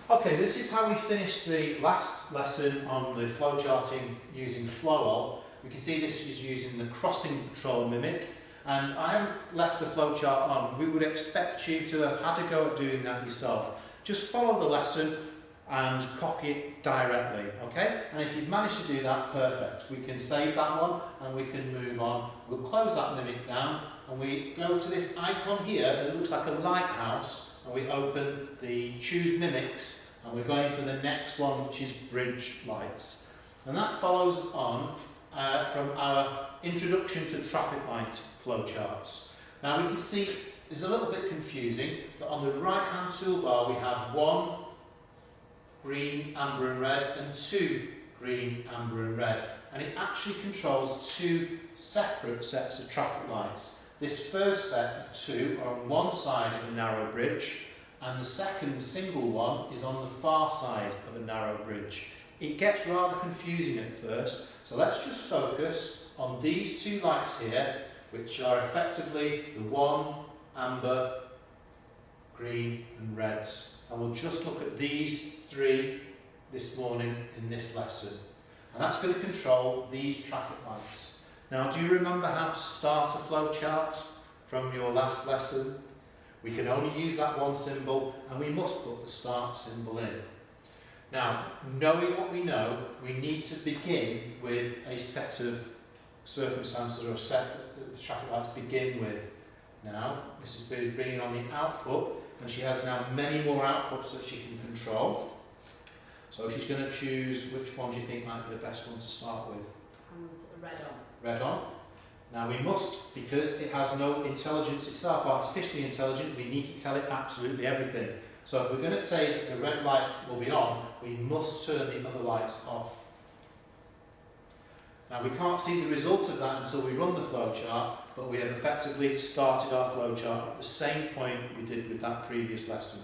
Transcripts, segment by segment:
Okay, this is how we finished the last lesson on the flowcharting using Flowall. We can see this is using the crossing control mimic, and I haven't left the flowchart on. We would expect you to have had a go at doing that yourself. Just follow the lesson and copy it directly, okay? And if you've managed to do that, perfect. We can save that one and we can move on. We'll close that mimic down and we go to this icon here that looks like a lighthouse, and we open the choose mimics and we're going for the next one, which is bridge lights. And that follows on from our introduction to traffic light flowcharts. Now we can see it's a little bit confusing, but on the right hand toolbar we have 1 green, amber and red, and 2 green, amber and red, and it actually controls 2 separate sets of traffic lights. This first set of 2 are on one side of a narrow bridge, and the second single one is on the far side of a narrow bridge. It gets rather confusing at first, so let's just focus on these 2 lights here, which are effectively the 1, amber, green and reds. And we'll just look at these 3 this morning in this lesson. And that's going to control these traffic lights. Now, do you remember how to start a flowchart from your last lesson? We can only use that one symbol, and we must put the start symbol in. Now, knowing what we know, we need to begin with a set of circumstances or a set that the traffic lights begin with. Now, Mrs. B is bringing on the output, and she has now many more outputs that she can control. So she's going to choose which one do you think might be the best one to start with? I'm going to put the red on. Red on. Now we must, because it has no intelligence itself, artificially intelligent, we need to tell it absolutely everything. So if we're going to say the red light will be on, we must turn the other lights off. Now we can't see the result of that until we run the flowchart, but we have effectively started our flowchart at the same point we did with that previous lesson.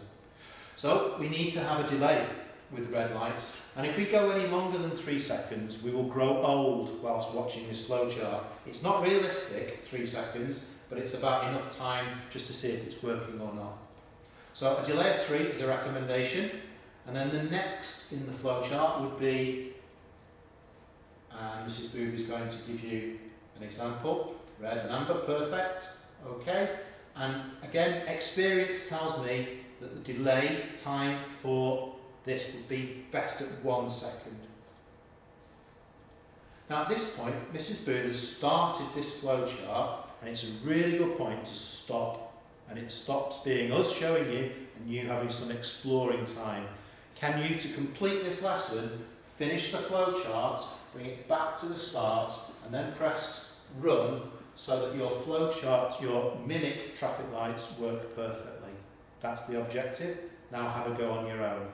So we need to have a delay with red lights, and if we go any longer than 3 seconds, we will grow old whilst watching this flowchart. It's not realistic, 3 seconds, but it's about enough time just to see if it's working or not. So a delay of 3 is a recommendation, and then the next in the flowchart would be, and Mrs. Booth is going to give you an example, red and amber, perfect, okay, and again, experience tells me that the delay time for this would be best at 1 second. Now at this point, Mrs. Booth has started this flowchart, and it's a really good point to stop, and it stops being us showing you and you having some exploring time. Can you, to complete this lesson, finish the flowchart, bring it back to the start, and then press run so that your flowchart, your mimic traffic lights work perfectly. That's the objective. Now have a go on your own.